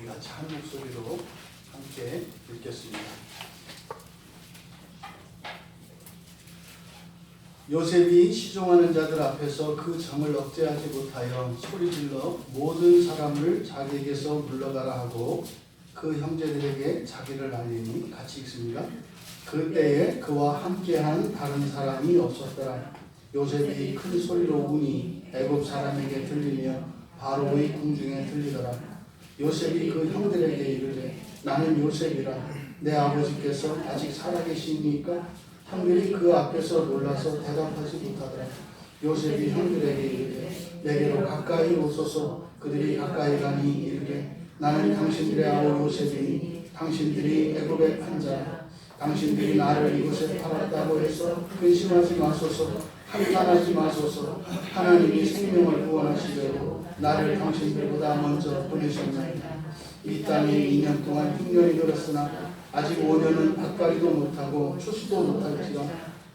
우리 같이 한 목소리로 함께 읽겠습니다. 요셉이 시종하는 자들 앞에서 그 정을 억제하지 못하여 소리질러 모든 사람을 자기에게서 물러가라 하고 그 형제들에게 자기를 알리니, 같이 읽습니다. 그때에 그와 함께한 다른 사람이 없었더라. 요셉이 큰 소리로 우니 애굽 사람에게 들리며 바로의 궁중에 들리더라. 요셉이 그 형들에게 이르되 나는 요셉이라. 내 아버지께서 아직 살아계시니까? 형들이 그 앞에서 놀라서 대답하지 못하더라. 요셉이 형들에게 이르되 내게로 가까이 오소서. 그들이 가까이 가니 이르되 나는 당신들의 아우 요셉이니 당신들이 애굽에 판 자라. 당신들이 나를 이곳에 팔았다고 해서 근심하지 마소서. 한탄하지 마소서. 하나님이 생명을 구원하시려고 나를 당신들보다 먼저 보내셨나이다. 이 땅에 2년 동안 흉년이 들었으나 아직 5년은 밭갈이도 못하고 추수도 못할지라.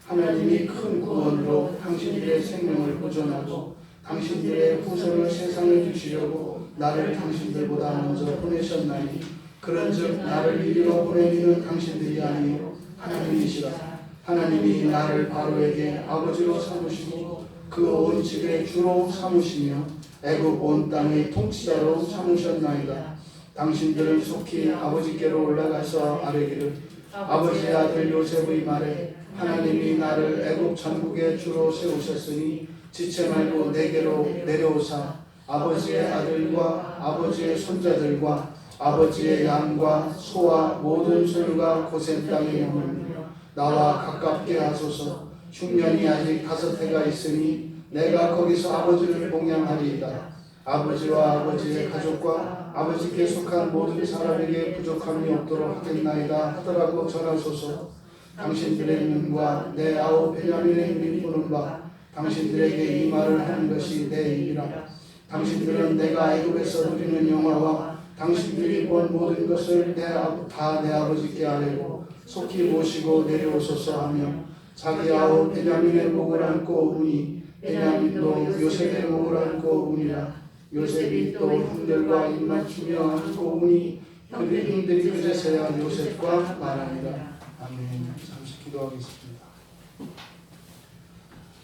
하나님이 큰 구원으로 당신들의 생명을 보존하고 당신들의 후손을 세상에 주시려고 나를 당신들보다 먼저 보내셨나니, 그런즉 나를 이리로 보내기는 당신들이 아니요 하나님이시라. 하나님이 나를 바로에게 아버지로 삼으시고 그 온 집의 주로 삼으시며 애굽 온 땅의 통치자로 삼으셨나이다. 당신들은 속히 아버지께로 올라가서 아뢰기를 아버지의 아들 요셉의 말에 하나님이 나를 애굽 전국의 주로 세우셨으니 지체 말고 내게로 내려오사 아버지의 아들과 아버지의 손자들과 아버지의 양과 소와 모든 소유가 고센 땅에 머물며 나와 가깝게 하소서. 흉년이 아직 5해가 있으니 내가 거기서 아버지를 봉양하리이다. 아버지와 아버지의 가족과 아버지께 속한 모든 사람에게 부족함이 없도록 하겠나이다 하더라고 전하소서. 당신들의 눈과 내 아우 베냐민의 눈이 보는 바 당신들에게 이 말을 하는 것이 내 입이라. 당신들은 내가 애굽에서 누리는 영화와 당신들이 본 모든 것을 다 내 아버지께 아뢰고 속히 모시고 내려오소서 하며 자기 아우 베냐민의 목을 안고 우니 베냐민도 요셉의 목을 안고 우니라. 요셉이 또 형들과 입맞추며 안고 우니 형들이 그제서야 요셉과 말하니라. 아멘. 잠시 기도하겠습니다.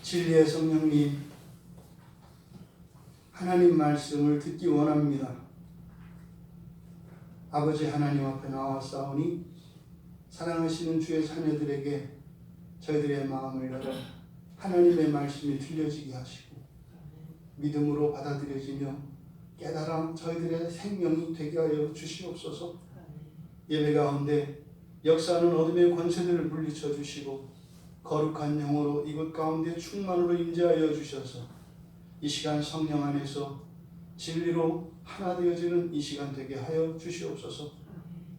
진리의 성령님, 하나님 말씀을 듣기 원합니다. 아버지 하나님 앞에 나와싸우니 사랑하시는 주의 자녀들에게 저희들의 마음을 열어 하나님의 말씀이 들려지게 하시고 믿음으로 받아들여지며 깨달아 저희들의 생명이 되게 하여 주시옵소서. 예배 가운데 역사하는 어둠의 권세들을 물리쳐 주시고 거룩한 영으로 이곳 가운데 충만으로 임재하여 주셔서 이 시간 성령 안에서 진리로 하나 되어지는 이 시간 되게 하여 주시옵소서.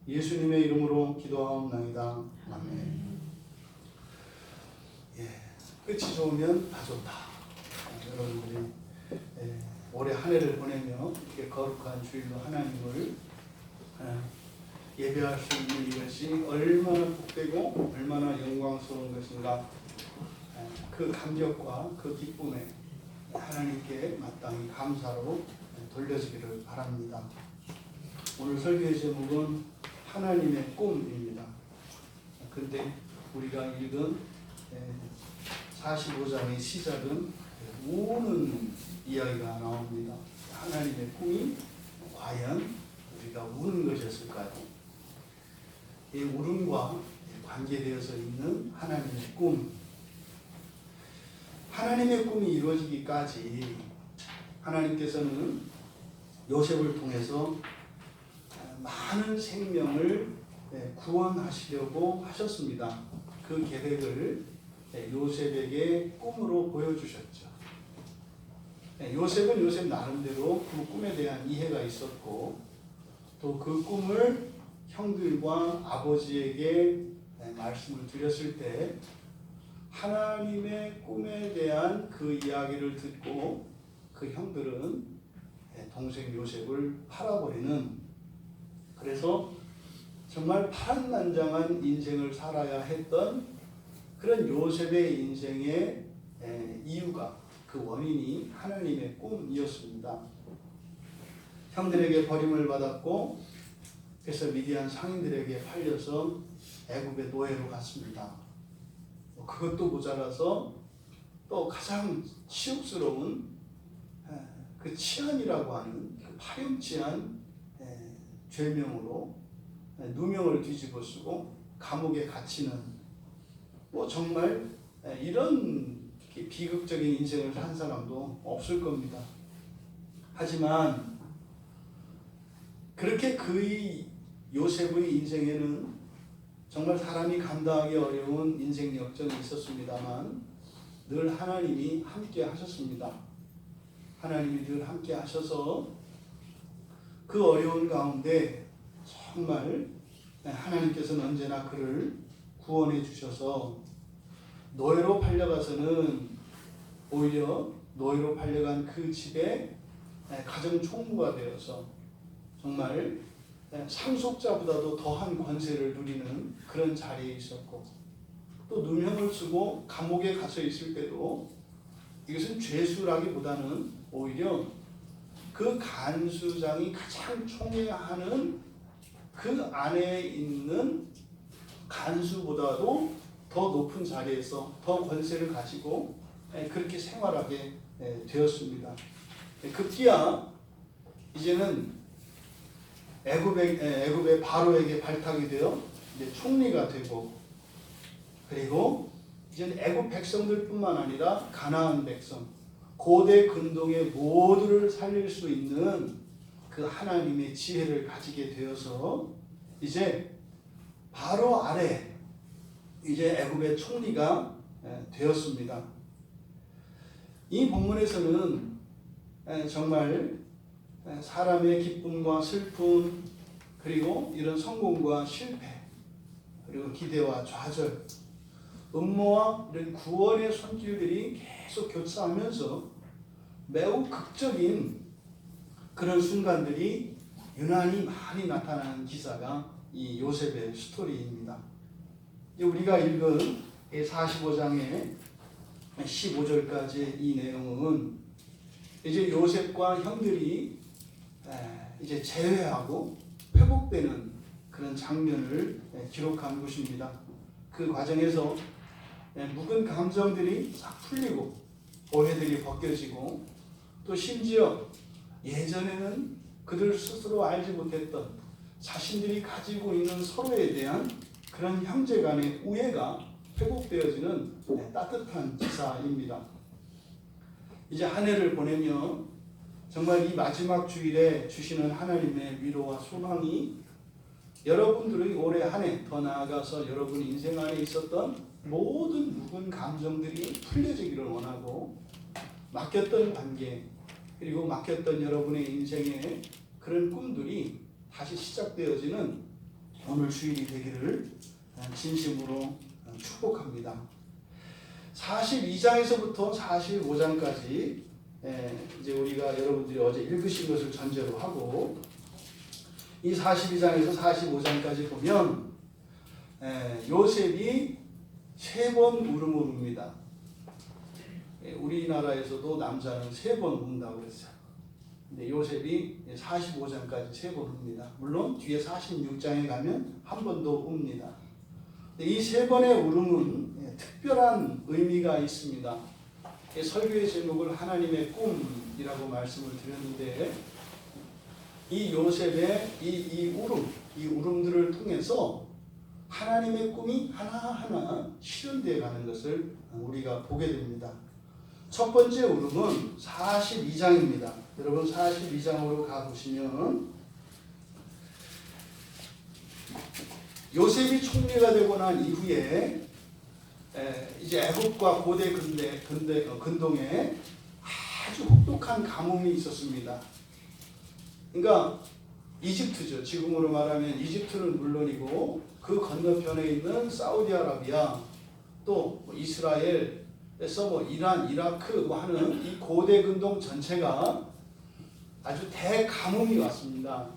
예수님의 이름으로 기도하옵나이다. 아멘. 끝이 좋으면 다 좋다. 여러분들이 올해 한 해를 보내며 이렇게 거룩한 주일로 하나님을 예배할 수 있는 이것이 얼마나 복되고 얼마나 영광스러운 것인가. 그 감격과 그 기쁨에 하나님께 마땅히 감사로 돌려지기를 바랍니다. 오늘 설교의 제목은 하나님의 꿈입니다. 근데 우리가 읽은 45장의 시작은 우는 이야기가 나옵니다. 하나님의 꿈이 과연 우리가 우는 것이었을까요? 이 울음과 관계되어서 있는 하나님의 꿈. 하나님의 꿈이 이루어지기까지 하나님께서는 요셉을 통해서 많은 생명을 구원하시려고 하셨습니다. 그 계획을 요셉에게 꿈으로 보여주셨죠. 요셉은 요셉 나름대로 그 꿈에 대한 이해가 있었고 또 그 꿈을 형들과 아버지에게 말씀을 드렸을 때 하나님의 꿈에 대한 그 이야기를 듣고 그 형들은 동생 요셉을 팔아버리는, 그래서 정말 파란만장한 인생을 살아야 했던 그런 요셉의 인생의 이유가, 그 원인이 하나님의 꿈이었습니다. 형들에게 버림을 받았고 그래서 미디안 상인들에게 팔려서 애굽의 노예로 갔습니다. 그것도 모자라서 또 가장 치욕스러운 그 치안이라고 하는 그 파렴치한 죄명으로 누명을 뒤집어 쓰고 감옥에 갇히는 정말 이런 비극적인 인생을 산 사람도 없을 겁니다. 하지만 그렇게 그의 요셉의 인생에는 정말 사람이 감당하기 어려운 인생 역전이 있었습니다만 늘 하나님이 함께 하셨습니다. 하나님이 늘 함께 하셔서 그 어려운 가운데 정말 하나님께서는 언제나 그를 구원해 주셔서 노예로 팔려가서는 오히려 노예로 팔려간 그 집에 가정 총무가 되어서 정말 상속자보다도 더한 권세를 누리는 그런 자리에 있었고, 또 누명을 쓰고 감옥에 가서 있을 때도 이것은 죄수라기보다는 오히려 그 간수장이 가장 총애하는 그 안에 있는 간수보다도 더 높은 자리에서 더 권세를 가지고 그렇게 생활하게 되었습니다. 급기야 이제는 애굽의 바로에게 발탁이 되어 이제 총리가 되고, 그리고 이제는 애굽 백성들뿐만 아니라 가나안 백성, 고대 근동의 모두를 살릴 수 있는 그 하나님의 지혜를 가지게 되어서 이제 바로 아래 이제 애굽의 총리가 되었습니다. 이 본문에서는 정말 사람의 기쁨과 슬픔, 그리고 이런 성공과 실패, 그리고 기대와 좌절, 음모와 이런 구원의 손길들이 계속 교차하면서 매우 극적인 그런 순간들이 유난히 많이 나타나는 기사가 이 요셉의 스토리입니다. 우리가 읽은 45장의 15절까지 이 내용은 이제 요셉과 형들이 이제 재회하고 회복되는 그런 장면을 기록한 것입니다. 그 과정에서 묵은 감정들이 싹 풀리고 오해들이 벗겨지고, 또 심지어 예전에는 그들 스스로 알지 못했던 자신들이 가지고 있는 서로에 대한 그런 형제간의 우애가 회복되어지는 따뜻한 기사입니다. 이제 한 해를 보내며 정말 이 마지막 주일에 주시는 하나님의 위로와 소망이 여러분들의 올해 한 해, 더 나아가서 여러분 인생 안에 있었던 모든 묵은 감정들이 풀려지기를 원하고, 막혔던 관계, 그리고 막혔던 여러분의 인생의 그런 꿈들이 다시 시작되어지는 오늘 주일이 되기를 진심으로 축복합니다. 42장에서부터 45장까지 이제 우리가 여러분들이 어제 읽으신 것을 전제로 하고, 이 42장에서 45장까지 보면 요셉이 3번 울음을 웁니다. 우리나라에서도 남자는 3번 운다고 그랬어요. 근데 요셉이 45장까지 3번 웁니다. 물론 뒤에 46장에 가면 한 번 더 웁니다. 이 3번의 울음은 특별한 의미가 있습니다. 설교의 제목을 하나님의 꿈이라고 말씀을 드렸는데, 이 요셉의 이 울음들을 통해서 하나님의 꿈이 하나하나 실현되어 가는 것을 우리가 보게 됩니다. 첫 번째 울음은 42장입니다. 여러분 42장으로 가보시면 요셉이 총리가 되고 난 이후에 이제 애굽과 고대 근동에 아주 혹독한 가뭄이 있었습니다. 그러니까 이집트죠. 지금으로 말하면 이집트는 물론이고 그 건너편에 있는 사우디아라비아, 또 이스라엘에서 이란, 이라크 하는 이 고대 근동 전체가 아주 대가뭄이 왔습니다.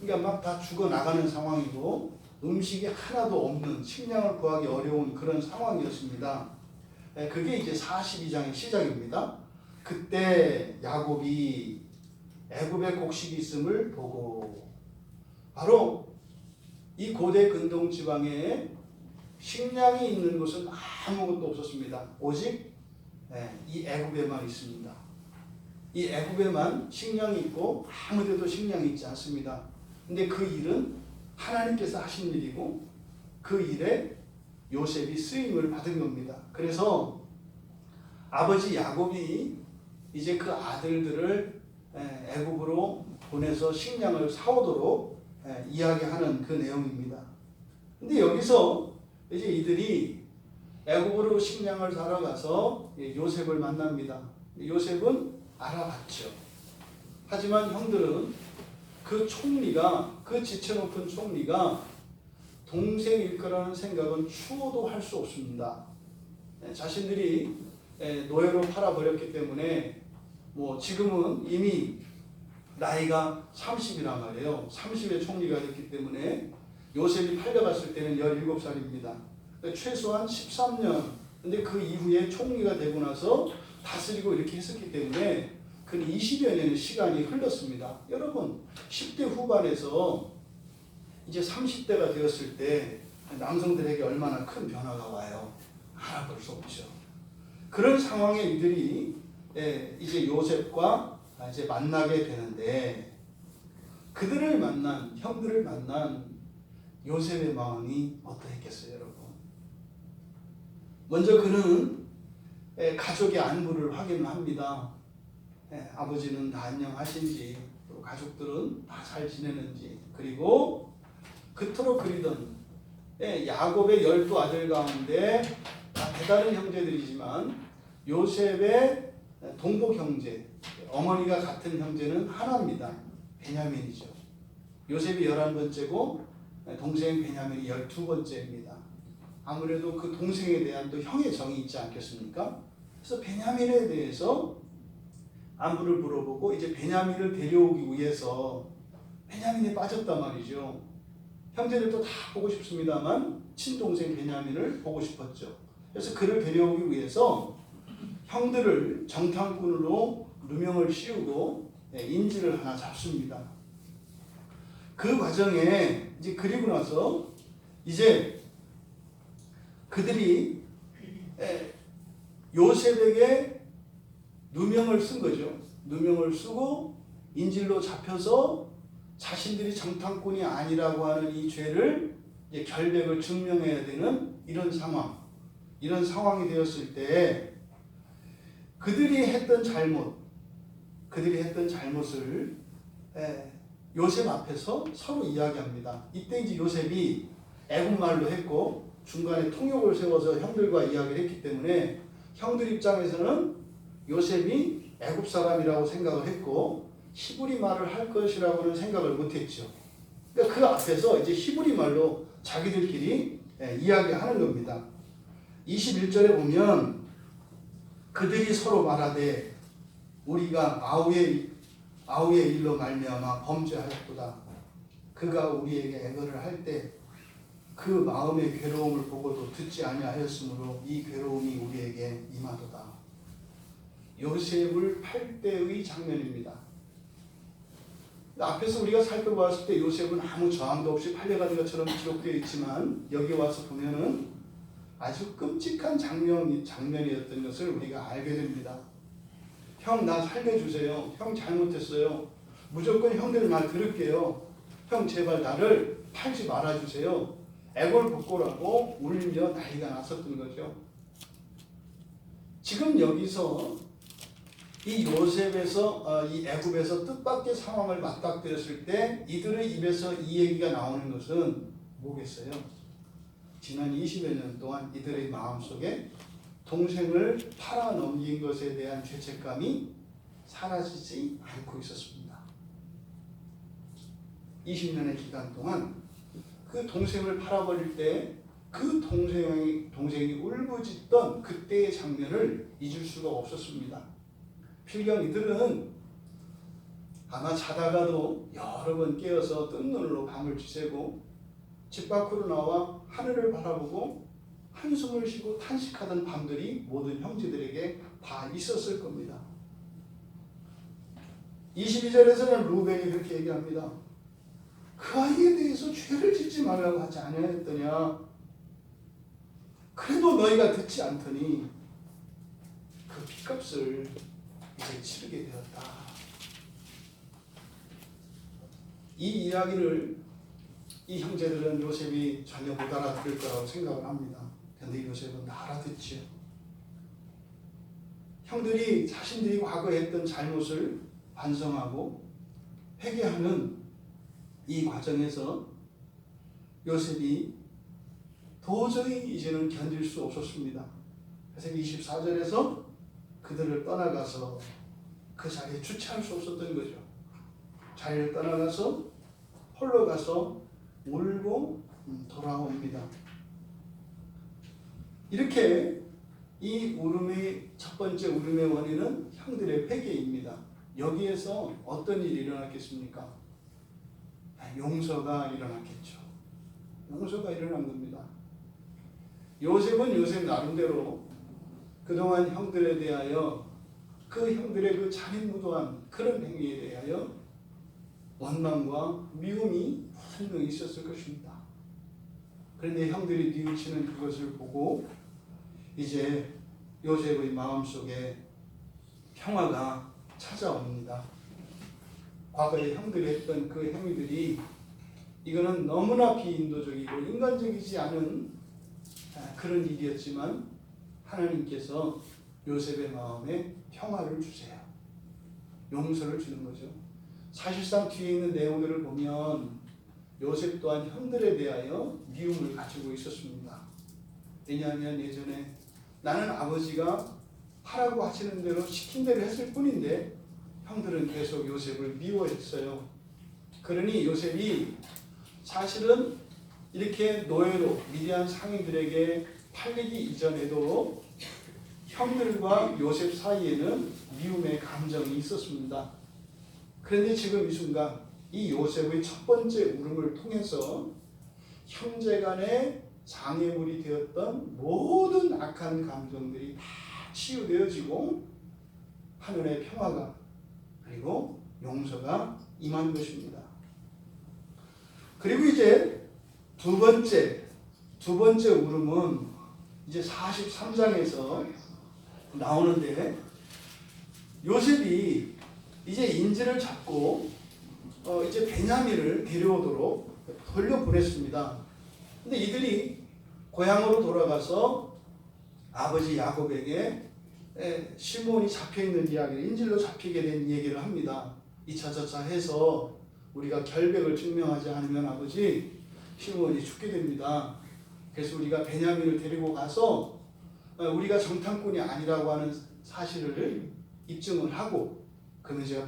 그러니까 막 다 죽어나가는 상황이고 음식이 하나도 없는, 식량을 구하기 어려운 그런 상황이었습니다. 그게 이제 42장의 시작입니다. 그때 야곱이 애굽에 곡식이 있음을 보고, 바로 이 고대 근동 지방에 식량이 있는 곳은 아무것도 없었습니다. 오직 이 애굽에만 있습니다. 이 애굽에만 식량이 있고 아무 데도 식량이 있지 않습니다. 근데 그 일은 하나님께서 하신 일이고 그 일에 요셉이 쓰임을 받은 겁니다. 그래서 아버지 야곱이 이제 그 아들들을 애굽으로 보내서 식량을 사오도록 이야기하는 그 내용입니다. 근데 여기서 이제 이들이 애굽으로 식량을 사러 가서 요셉을 만납니다. 요셉은 알아봤죠. 하지만 형들은 그 총리가, 그 지체 높은 총리가 동생일 거라는 생각은 추호도 할 수 없습니다. 자신들이 노예로 팔아버렸기 때문에 뭐 지금은 이미 나이가 30이란 말이에요. 30의 총리가 됐기 때문에 요셉이 팔려갔을 때는 17살입니다. 최소한 13년. 근데 그 이후에 총리가 되고 나서 다스리고 이렇게 했었기 때문에 그 20여 년의 시간이 흘렀습니다. 여러분 10대 후반에서 이제 30대가 되었을 때 남성들에게 얼마나 큰 변화가 와요. 알아볼 수 없죠. 그런 상황에 이들이 이제 요셉과 이제 만나게 되는데 그들을 만난 형들을 만난 요셉의 마음이 어떠했겠어요, 여러분? 먼저 그는 가족의 안부를 확인을 합니다. 아버지는 다 안녕하신지, 또 가족들은 다 잘 지내는지, 그리고 그토록 그리던 야곱의 12아들 가운데 다 대다른 형제들이지만 요셉의 동복 형제, 어머니가 같은 형제는 하나입니다. 베냐민이죠. 요셉이 11번째고 동생 베냐민이 12번째입니다. 아무래도 그 동생에 대한 또 형의 정이 있지 않겠습니까? 그래서 베냐민에 대해서 안부를 물어보고 이제 베냐민을 데려오기 위해서 베냐민이 빠졌단 말이죠. 형제들도 다 보고 싶습니다만 친동생 베냐민을 보고 싶었죠. 그래서 그를 데려오기 위해서 형들을 정탐꾼으로 누명을 씌우고 인질을 하나 잡습니다. 그 과정에 이제 그리고 나서 이제 그들이 요셉에게 누명을 쓴 거죠. 누명을 쓰고 인질로 잡혀서 자신들이 정탐꾼이 아니라고 하는 이 죄를 이제 결백을 증명해야 되는 이런 상황이 되었을 때 그들이 했던 잘못을 요셉 앞에서 서로 이야기합니다. 이때 이제 요셉이 애국말로 했고 중간에 통역을 세워서 형들과 이야기를 했기 때문에 형들 입장에서는 요셉이 애굽 사람이라고 생각을 했고 히브리 말을 할 것이라고는 생각을 못했죠. 그러니까 그 앞에서 이제 히브리 말로 자기들끼리 이야기하는 겁니다. 21절에 보면 그들이 서로 말하되 우리가 아우의 일로 말미암아 범죄하였도다. 그가 우리에게 애거를 할 때 그 마음의 괴로움을 보고도 듣지 아니하였으므로 이 괴로움이 우리에게 임하도다. 요셉을 팔 때의 장면입니다. 앞에서 우리가 살펴보았을 때 요셉은 아무 저항도 없이 팔려가는 것처럼 기록되어 있지만 여기 와서 보면은 아주 끔찍한 장면이었던 것을 우리가 알게 됩니다. 형, 나 살려주세요. 형 잘못했어요. 무조건 형들 말 들을게요. 형 제발 나를 팔지 말아주세요. 애걸복걸하고 울며 난리가 났었던 거죠. 지금 여기서 이 요셉에서 이 애굽에서 뜻밖의 상황을 맞닥뜨렸을 때 이들의 입에서 이 얘기가 나오는 것은 뭐겠어요? 지난 20여 년 동안 이들의 마음속에 동생을 팔아 넘긴 것에 대한 죄책감이 사라지지 않고 있었습니다. 20년의 기간 동안 그 동생을 팔아버릴 때 그 동생이 울부짖던 그때의 장면을 잊을 수가 없었습니다. 필경 이들은 아마 자다가도 여러 번 깨어서 뜬 눈으로 밤을 지새고 집 밖으로 나와 하늘을 바라보고 한숨을 쉬고 탄식하던 밤들이 모든 형제들에게 다 있었을 겁니다. 22절에서는 루벤이 그렇게 얘기합니다. 그 그 아이에 대해서 죄를 짓지 말라고 하지 아니하였더냐. 그래도 너희가 듣지 않더니 그 핏값을 이제 치르게 되었다. 이 이야기를 이 형제들은 요셉이 전혀 못 알아들을 거라고 생각을 합니다. 그런데 요셉은 다 알아듣지요. 형들이 자신들이 과거에 했던 잘못을 반성하고 회개하는 이 과정에서 요셉이 도저히 이제는 견딜 수 없었습니다. 그래서 24절에서 그들을 떠나가서 그 자리에 주체할 수 없었던 거죠. 자리를 떠나가서 홀로 가서 울고 돌아옵니다. 이렇게 이 울음의 첫 번째 울음의 원인은 형들의 회개입니다. 여기에서 어떤 일이 일어났겠습니까? 용서가 일어났겠죠. 용서가 일어난 겁니다. 요셉은 요셉 나름대로 그동안 형들에 대하여 그 형들의 그 잔인무도한 그런 행위에 대하여 원망과 미움이 분명히 있었을 것입니다. 그런데 형들이 뉘우치는 그것을 보고 이제 요셉의 마음속에 평화가 찾아옵니다. 과거에 형들이 했던 그 행위들이 이거는 너무나 비인도적이고 인간적이지 않은 그런 일이었지만 하나님께서 요셉의 마음에 평화를 주세요. 용서를 주는 거죠. 사실상 뒤에 있는 내용들을 보면 요셉 또한 형들에 대하여 미움을 가지고 있었습니다. 왜냐하면 예전에 나는 아버지가 하라고 하시는 대로 시킨 대로 했을 뿐인데 형들은 계속 요셉을 미워했어요. 그러니 요셉이 사실은 이렇게 노예로 미디안 상인들에게 팔리기 이전에도 형들과 요셉 사이에는 미움의 감정이 있었습니다. 그런데 지금 이 순간 이 요셉의 첫 번째 울음을 통해서 형제 간의 장애물이 되었던 모든 악한 감정들이 다 치유되어지고 하늘의 평화가 그리고 용서가 임한 것입니다. 그리고 이제 두 번째 울음은 이제 43장에서 나오는데 요셉이 이제 인질을 잡고 이제 베냐민을 데려오도록 돌려보냈습니다. 근데 이들이 고향으로 돌아가서 아버지 야곱에게 시몬이 잡혀있는 이야기를 인질로 잡히게 된 얘기를 합니다. 이차저차 해서 우리가 결백을 증명하지 않으면 아버지 시몬이 죽게 됩니다. 그래서 우리가 베냐민을 데리고 가서 우리가 정탐꾼이 아니라고 하는 사실을 입증을 하고 그러면 제가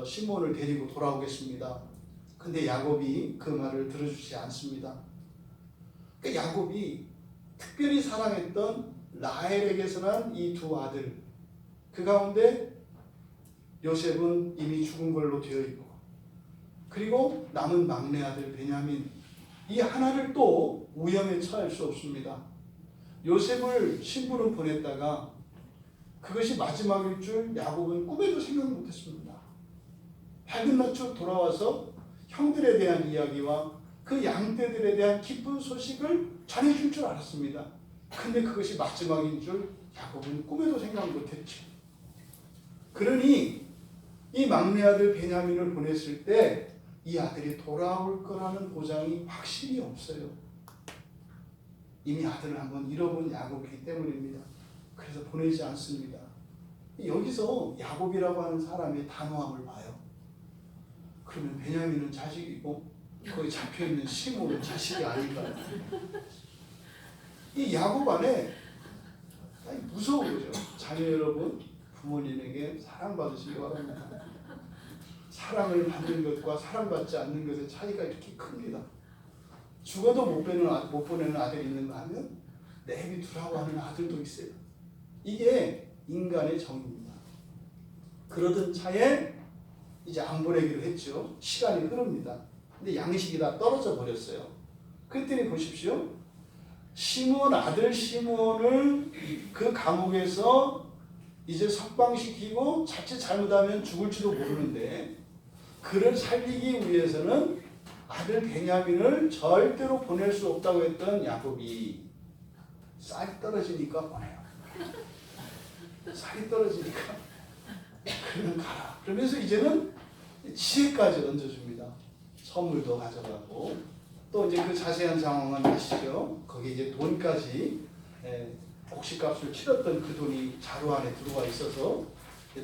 시몬을 데리고 돌아오겠습니다. 근데 야곱이 그 말을 들어주지 않습니다. 그러니까 야곱이 특별히 사랑했던 라헬에게서 난 이 두 아들 그 가운데 요셉은 이미 죽은 걸로 되어 있고 그리고 남은 막내 아들 베냐민 이 하나를 또 위험에 처할 수 없습니다. 요셉을 신부로 보냈다가 그것이 마지막일 줄 야곱은 꿈에도 생각 못했습니다. 밝은 낮에 돌아와서 형들에 대한 이야기와 그 양떼들에 대한 기쁜 소식을 전해줄 줄 알았습니다. 근데 그것이 마지막인 줄 야곱은 꿈에도 생각 못했죠. 그러니 이 막내 아들 베냐민을 보냈을 때 이 아들이 돌아올 거라는 보장이 확실히 없어요. 이미 아들을 한번 잃어본 야곱이기 때문입니다. 그래서 보내지 않습니다. 여기서 야곱이라고 하는 사람의 단호함을 봐요. 그러면 베냐민은 자식이고 거기 잡혀있는 시몬은 자식이 아닌가요? 이 야곱 안에 무서운 거죠. 자녀 여러분, 부모님에게 사랑받으시기 바랍니다. 사랑을 받는 것과 사랑받지 않는 것의 차이가 이렇게 큽니다. 죽어도 못 보내는 아들이 있는가 하면 내비두라고 하는 아들도 있어요. 이게 인간의 정입니다. 그러던 차에 이제 안 보내기로 했죠. 시간이 흐릅니다. 근데 양식이 다 떨어져 버렸어요. 그랬더니 보십시오. 시몬 아들 시몬을 그 감옥에서 이제 석방시키고 자칫 잘못하면 죽을지도 모르는데 그를 살리기 위해서는 아들 베냐민을 절대로 보낼 수 없다고 했던 야곱이 쌀이 떨어지니까 보내요. 쌀이 떨어지니까 그냥 가라. 그러면서 이제는 지혜까지 얹어줍니다. 선물도 가져가고 또 이제 그 자세한 상황은 아시죠? 거기 이제 돈까지 곡식값을 치렀던 그 돈이 자루 안에 들어와 있어서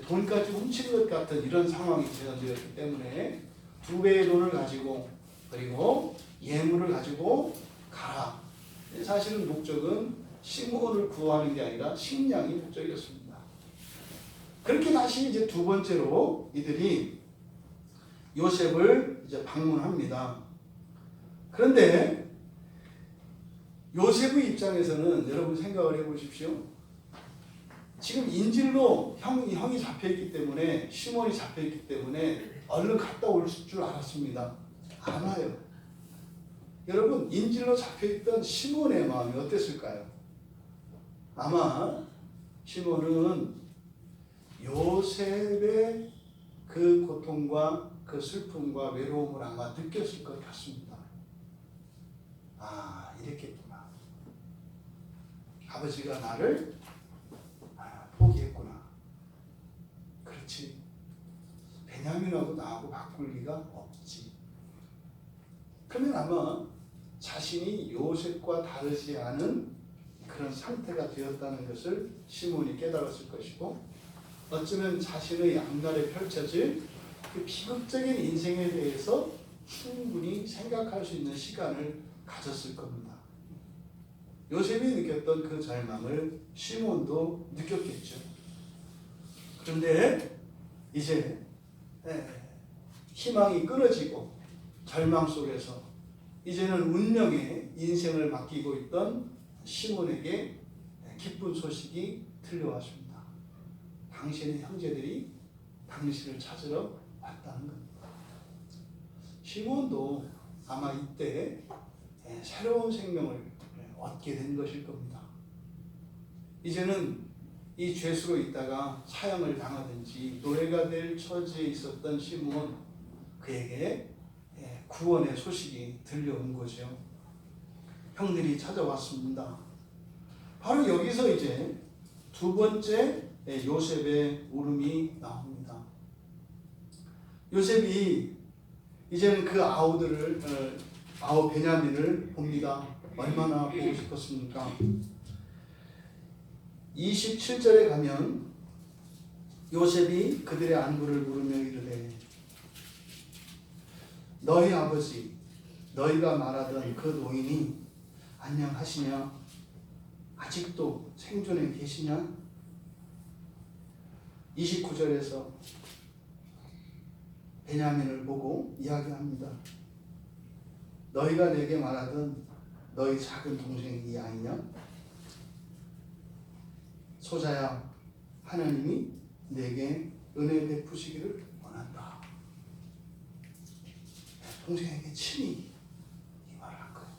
돈까지 훔친 것 같은 이런 상황이 재현되었기 때문에 2배의 돈을 가지고 그리고 예물을 가지고 가라. 사실은 목적은 시므온을 구하는 게 아니라 식량이 목적이었습니다. 그렇게 다시 이제 두 번째로 이들이 요셉을 이제 방문합니다. 그런데 요셉의 입장에서는 여러분 생각을 해보십시오. 지금 인질로 형이 잡혀있기 때문에 시몬이 잡혀있기 때문에 얼른 갔다 올 줄 알았습니다. 안 와요. 여러분 인질로 잡혀있던 시몬의 마음이 어땠을까요? 아마 시몬은 요셉의 그 고통과 그 슬픔과 외로움을 아마 느꼈을 것 같습니다. 아, 이랬겠구나. 아버지가 나를 포기했구나. 그렇지. 베냐민하고 나하고 바꿀 리가 없지. 그러면 아마 자신이 요셉과 다르지 않은 그런 상태가 되었다는 것을 시몬이 깨달았을 것이고 어쩌면 자신의 앞날에 펼쳐질 그 비극적인 인생에 대해서 충분히 생각할 수 있는 시간을 가졌을 겁니다. 요셉이 느꼈던 그 절망을 시몬도 느꼈겠죠. 그런데 이제 희망이 끊어지고 절망 속에서 이제는 운명의 인생을 맡기고 있던 시몬에게 기쁜 소식이 들려왔습니다. 당신의 형제들이 당신을 찾으러 왔다는 겁니다. 시몬도 아마 이때 새로운 생명을 얻게 된 것일 겁니다. 이제는 이 죄수로 있다가 사형을 당하든지 노예가 될 처지에 있었던 시몬, 그에게 구원의 소식이 들려온 거죠. 형들이 찾아왔습니다. 바로 여기서 이제 두 번째 요셉의 울음이 나옵니다. 요셉이 이제는 그 아우 베냐민을 봅니다. 얼마나 보고 싶었습니까? 27절에 가면 요셉이 그들의 안부를 물으며 이르되 너희 아버지 너희가 말하던 그 노인이 안녕하시냐? 아직도 생존해 계시냐? 29절에서 베냐민을 보고 이야기합니다. 너희가 내게 말하던 너희 작은 동생이 아니냐? 소자야, 하나님이 내게 은혜 베푸시기를 원한다. 동생에게 친히 이 말을 한 거예요.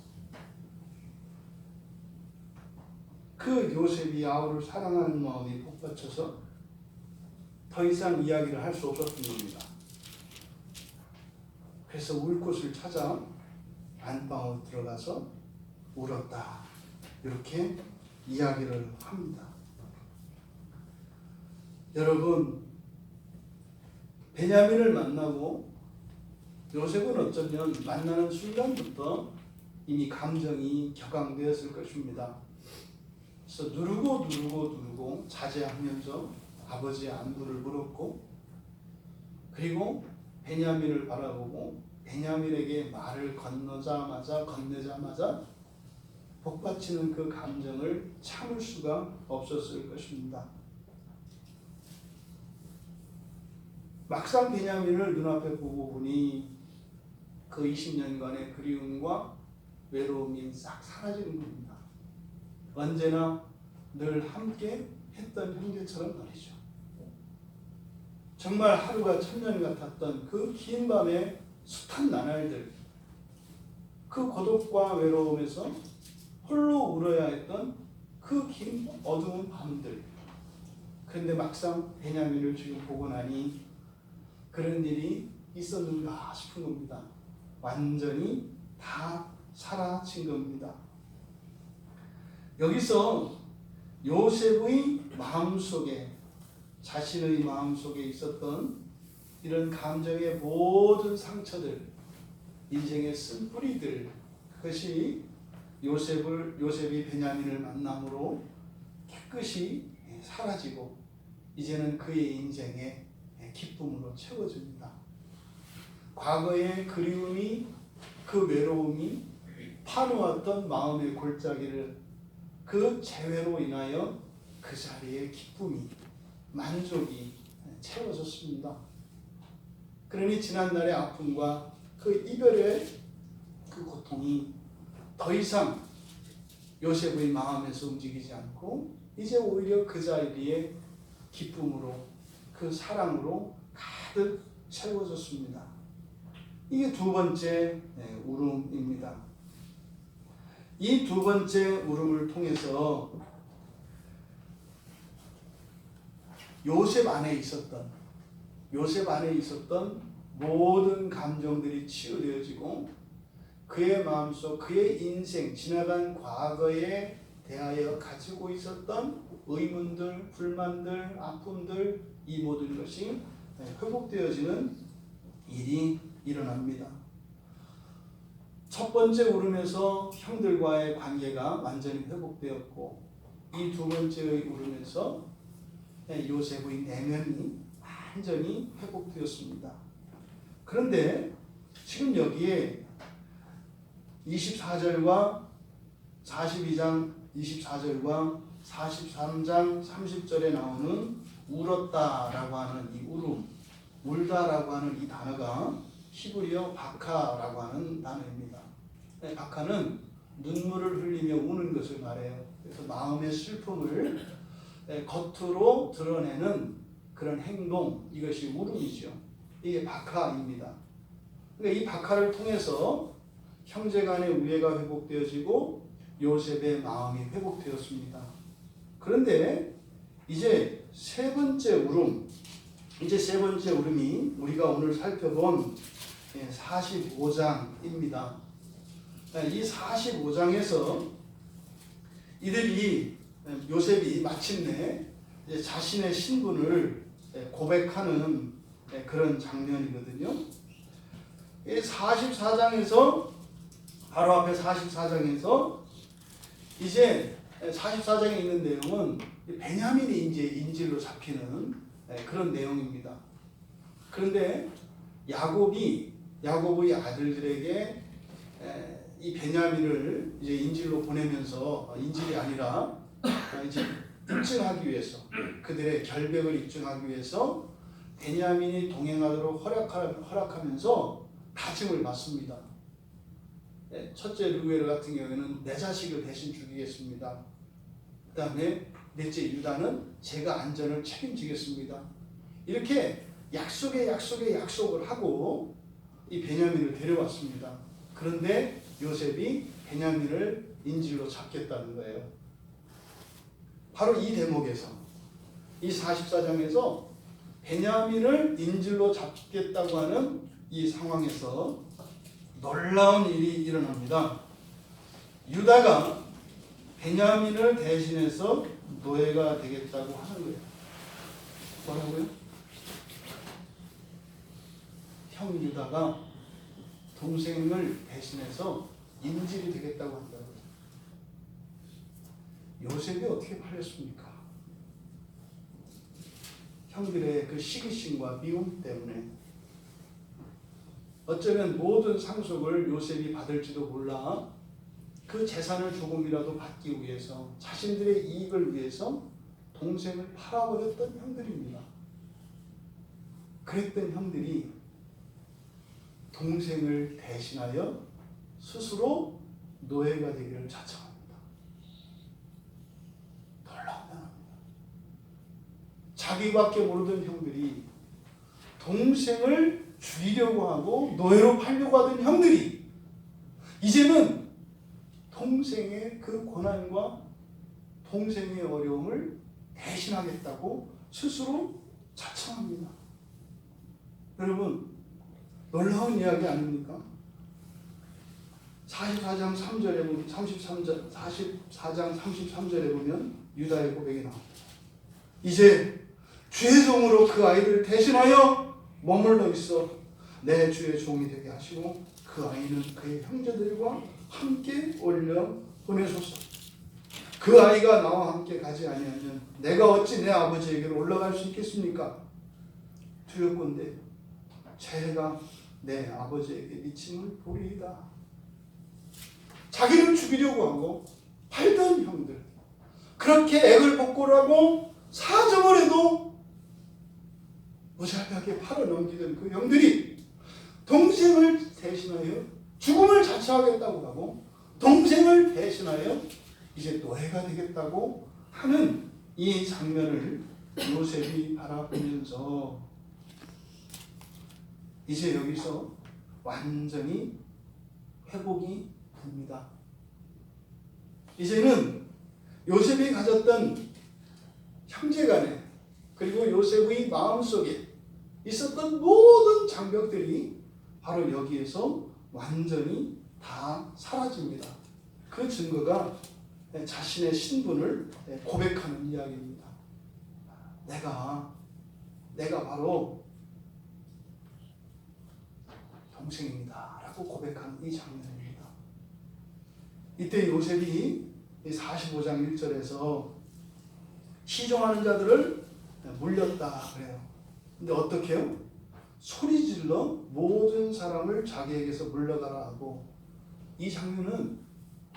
그 요셉이 아우를 사랑하는 마음이 복받쳐서 더 이상 이야기를 할 수 없었던 겁니다. 그래서 울 곳을 찾아 안방으로 들어가서 울었다. 이렇게 이야기를 합니다. 여러분, 베냐민을 만나고 요셉은 어쩌면 만나는 순간부터 이미 감정이 격앙되었을 것입니다. 그래서 누르고 자제하면서 아버지의 안부를 물었고 그리고 베냐민을 바라보고 베냐민에게 말을 건네자마자 복받치는 그 감정을 참을 수가 없었을 것입니다. 막상 베냐민을 눈앞에 보고 보니 그 20년간의 그리움과 외로움이 싹 사라지는 겁니다. 언제나 늘 함께 했던 형제처럼 말이죠. 정말 하루가 천년 같았던 그 긴 밤의 숱한 나날들, 그 고독과 외로움에서 홀로 울어야 했던 그 긴 어두운 밤들. 그런데 막상 베냐민을 지금 보고 나니 그런 일이 있었는가 싶은 겁니다. 완전히 다 사라진 겁니다. 여기서 요셉의 마음속에, 자신의 마음속에 있었던 이런 감정의 모든 상처들, 인생의 쓴뿌리들, 그것이 요셉이 베냐민을 만남으로 깨끗이 사라지고 이제는 그의 인생에 기쁨으로 채워집니다. 과거의 그리움이, 그 외로움이 파놓았던 마음의 골짜기를 그 재회로 인하여 그 자리에 기쁨이, 만족이 채워졌습니다. 그러니 지난날의 아픔과 그 이별의 그 고통이 더 이상 요셉의 마음에서 움직이지 않고 이제 오히려 그 자리에 기쁨으로, 그 사랑으로 가득 채워졌습니다. 이게 두 번째 울음입니다. 이 두 번째 울음을 통해서 요셉 안에 있었던 모든 감정들이 치유되어지고 그의 마음속, 그의 인생, 지나간 과거에 대하여 가지고 있었던 의문들, 불만들, 아픔들, 이 모든 것이 회복되어지는 일이 일어납니다. 첫 번째 울음에서 형들과의 관계가 완전히 회복되었고, 이 두 번째의 울음에서 요셉의 내면이 완전히 회복되었습니다. 그런데 지금 여기에 24절과 42장 24절과 43장 30절에 나오는 울었다라고 하는 이 울음, 울다라고 하는 이 단어가 히브리어 바카라고 하는 단어입니다. 바카는 눈물을 흘리며 우는 것을 말해요. 그래서 마음의 슬픔을 겉으로 드러내는 그런 행동, 이것이 울음이죠. 이게 바카입니다. 그러니까 이 바카를 통해서 형제간의 우애가 회복되어지고 요셉의 마음이 회복되었습니다. 그런데 이제 세 번째 울음이 우리가 오늘 살펴본 45장입니다. 이 45장에서 요셉이 마침내 자신의 신분을 고백하는 그런 장면이거든요. 이 44장에서 바로 앞에 44장에서 이제 44장에 있는 내용은 베냐민이 이제 인질로 잡히는 그런 내용입니다. 그런데 야곱의 아들들에게 이 베냐민을 이제 인질로 보내면서, 인질이 아니라 이제 입증하기 위해서, 그들의 결백을 입증하기 위해서 베냐민이 동행하도록 허락하면서 다짐을 받습니다. 첫째 르우엘 같은 경우에는 내 자식을 대신 죽이겠습니다. 그 다음에 넷째 유다는 제가 안전을 책임지겠습니다. 이렇게 약속을 하고 이 베냐민을 데려왔습니다. 그런데 요셉이 베냐민을 인질로 잡겠다는 거예요. 바로 이 대목에서, 이 44장에서 베냐민을 인질로 잡겠다고 하는 이 상황에서 놀라운 일이 일어납니다. 유다가 베냐민을 대신해서 노예가 되겠다고 하는 거예요. 뭐라고요? 형 유다가 동생을 대신해서 인질이 되겠다고 한다고요. 요셉이 어떻게 팔렸습니까? 형들의 그 시기심과 미움 때문에. 어쩌면 모든 상속을 요셉이 받을지도 몰라 그 재산을 조금이라도 받기 위해서, 자신들의 이익을 위해서 동생을 팔아버렸던 형들입니다. 그랬던 형들이 동생을 대신하여 스스로 노예가 되기를 자청합니다. 놀라운 단어입니다. 자기밖에 모르던 형들이 동생을 죽이려고 하고 노예로 팔려고 하던 형들이 이제는 동생의 그 고난과 동생의 어려움을 대신하겠다고 스스로 자청합니다. 여러분, 놀라운 이야기 아닙니까? 44장 3절에 보면 44장 33절에 보면 유다의 고백이 나옵니다. 이제 주의 종으로 그 아이를 대신하여 머물러 있어 내 주의 종이 되게 하시고 그 아이는 그의 형제들과 함께 올려 보내소서. 그 아이가 나와 함께 가지 아니하면 내가 어찌 내 아버지에게로 올라갈 수 있겠습니까? 두렵건대 죄가 내 아버지에게 미침을 보리이다. 자기를 죽이려고 하고 팔던 형들, 그렇게 액을 복골하고 사정을 해도 무자비하게 팔아넘기던 그 형들이 동생을 대신하여 죽음을 자처하겠다고 하고 동생을 대신하여 이제 노예가 되겠다고 하는 이 장면을 요셉이 바라보면서 이제 여기서 완전히 회복이 됩니다. 이제는 요셉이 가졌던 형제간에 그리고 요셉의 마음속에 있었던 모든 장벽들이 바로 여기에서 완전히 다 사라집니다. 그 증거가 자신의 신분을 고백하는 이야기입니다. 내가 바로 동생입니다 라고 고백하는 이 장면입니다. 이때 요셉이 45장 1절에서 시종하는 자들을 물렸다 그래요. 근데 어떻게 해요? 소리질러 모든 사람을 자기에게서 물러가라 하고, 이 장면은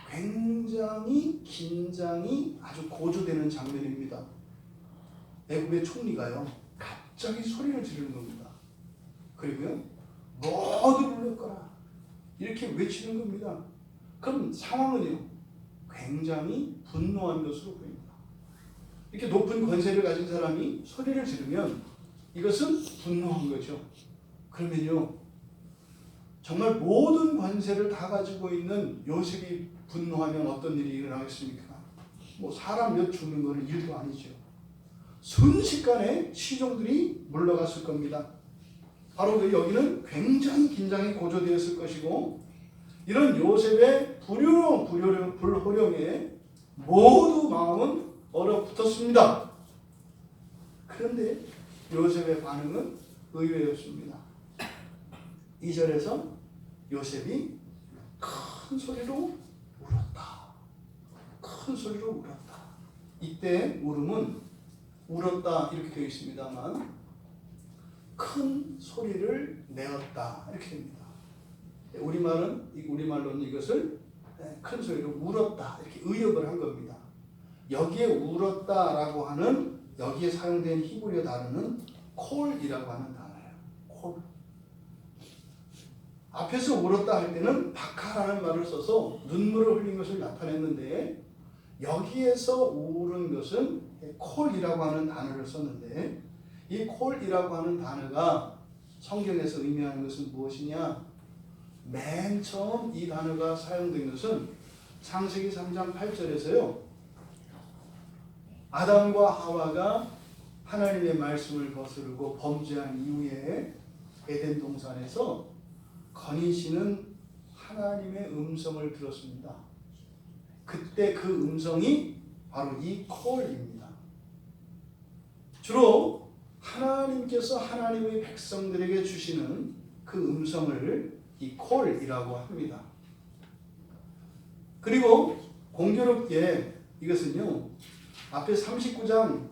굉장히 긴장이 아주 고조되는 장면입니다. 애굽의 총리가요 갑자기 소리를 지르는 겁니다. 그리고요 모두 물러가라 이렇게 외치는 겁니다. 그럼 상황은요 굉장히 분노한 것으로 보입니다. 이렇게 높은 권세를 가진 사람이 소리를 지르면 이것은 분노한 거죠. 그러면요 정말 모든 권세를 다 가지고 있는 요셉이 분노하면 어떤 일이 일어나겠습니까? 뭐 사람 몇 죽는 거는 일도 아니죠. 순식간에 시종들이 물러갔을 겁니다. 바로 여기는 굉장히 긴장이 고조되었을 것이고, 이런 요셉의 불호령에 모두 마음은 얼어붙었습니다. 그런데 요셉의 반응은 의외였습니다. 2절에서 요셉이 큰 소리로 울었다. 큰 소리로 울었다. 이때 울음은 울었다 이렇게 되어 있습니다만 큰 소리를 내었다 이렇게 됩니다. 우리말로는 이것을 큰 소리로 울었다 이렇게 의역을 한 겁니다. 여기에 울었다라고 하는 여기에 사용된 히브리어 단어는 콜이라고 하는 단어예요. 콜. 앞에서 울었다 할 때는 바카라는 말을 써서 눈물을 흘린 것을 나타냈는데, 여기에서 울은 것은 콜이라고 하는 단어를 썼는데, 이 콜이라고 하는 단어가 성경에서 의미하는 것은 무엇이냐? 맨 처음 이 단어가 사용된 것은 창세기 3장 8절에서요 아담과 하와가 하나님의 말씀을 거스르고 범죄한 이후에 에덴 동산에서 건인씨는 하나님의 음성을 들었습니다. 그때 그 음성이 바로 이 콜입니다. 주로 하나님께서 하나님의 백성들에게 주시는 그 음성을 이 콜이라고 합니다. 그리고 공교롭게 이것은요 앞에 39장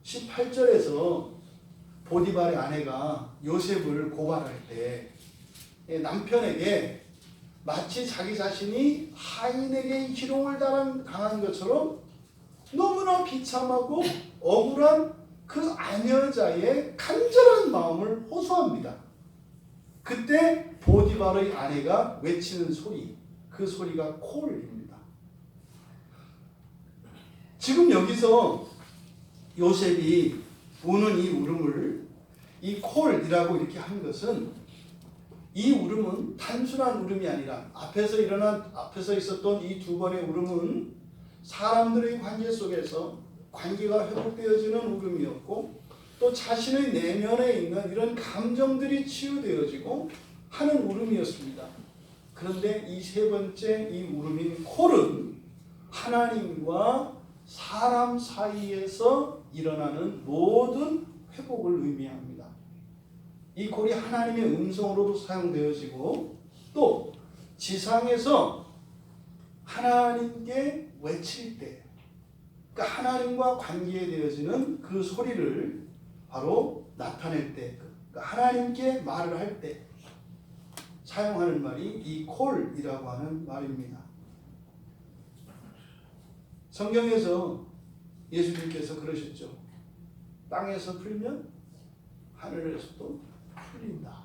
18절에서 보디발의 아내가 요셉을 고발할 때 남편에게 마치 자기 자신이 하인에게 희롱을 당한 것처럼 너무나 비참하고 억울한 그 아녀자의 간절한 마음을 호소합니다. 그때 보디발의 아내가 외치는 소리, 그 소리가 콜입니다. 지금 여기서 요셉이 우는 이 울음을 이 콜이라고 이렇게 한 것은, 이 울음은 단순한 울음이 아니라 앞에서 있었던 이 두 번의 울음은 사람들의 관계 속에서 관계가 회복되어지는 울음이었고, 또 자신의 내면에 있는 이런 감정들이 치유되어지고 하는 울음이었습니다. 그런데 이 세 번째 이 울음인 콜은 하나님과 사람 사이에서 일어나는 모든 회복을 의미합니다. 이 콜이 하나님의 음성으로도 사용되어지고 또 지상에서 하나님께 외칠 때, 그러니까 하나님과 관계되어지는 그 소리를 바로 나타낼 때, 그러니까 하나님께 말을 할 때 사용하는 말이 이 콜이라고 하는 말입니다. 성경에서 예수님께서 그러셨죠. 땅에서 풀면 하늘에서도 풀린다.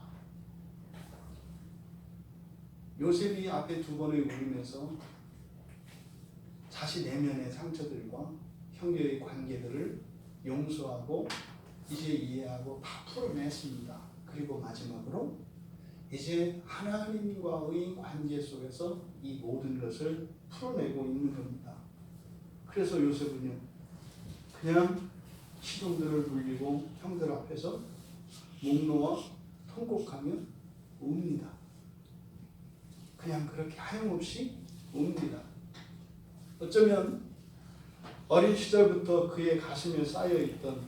요셉이 앞에 두 번의 울음에서 자신 내면의 상처들과 형제의 관계들을 용서하고 이제 이해하고 다 풀어냈습니다. 그리고 마지막으로 이제 하나님과의 관계 속에서 이 모든 것을 풀어내고 있는 겁니다. 그래서 요셉은요, 그냥 시종들을 물리고 형들 앞에서 목 놓아 통곡하며 웁니다. 그냥 그렇게 하염없이 웁니다. 어쩌면 어린 시절부터 그의 가슴에 쌓여있던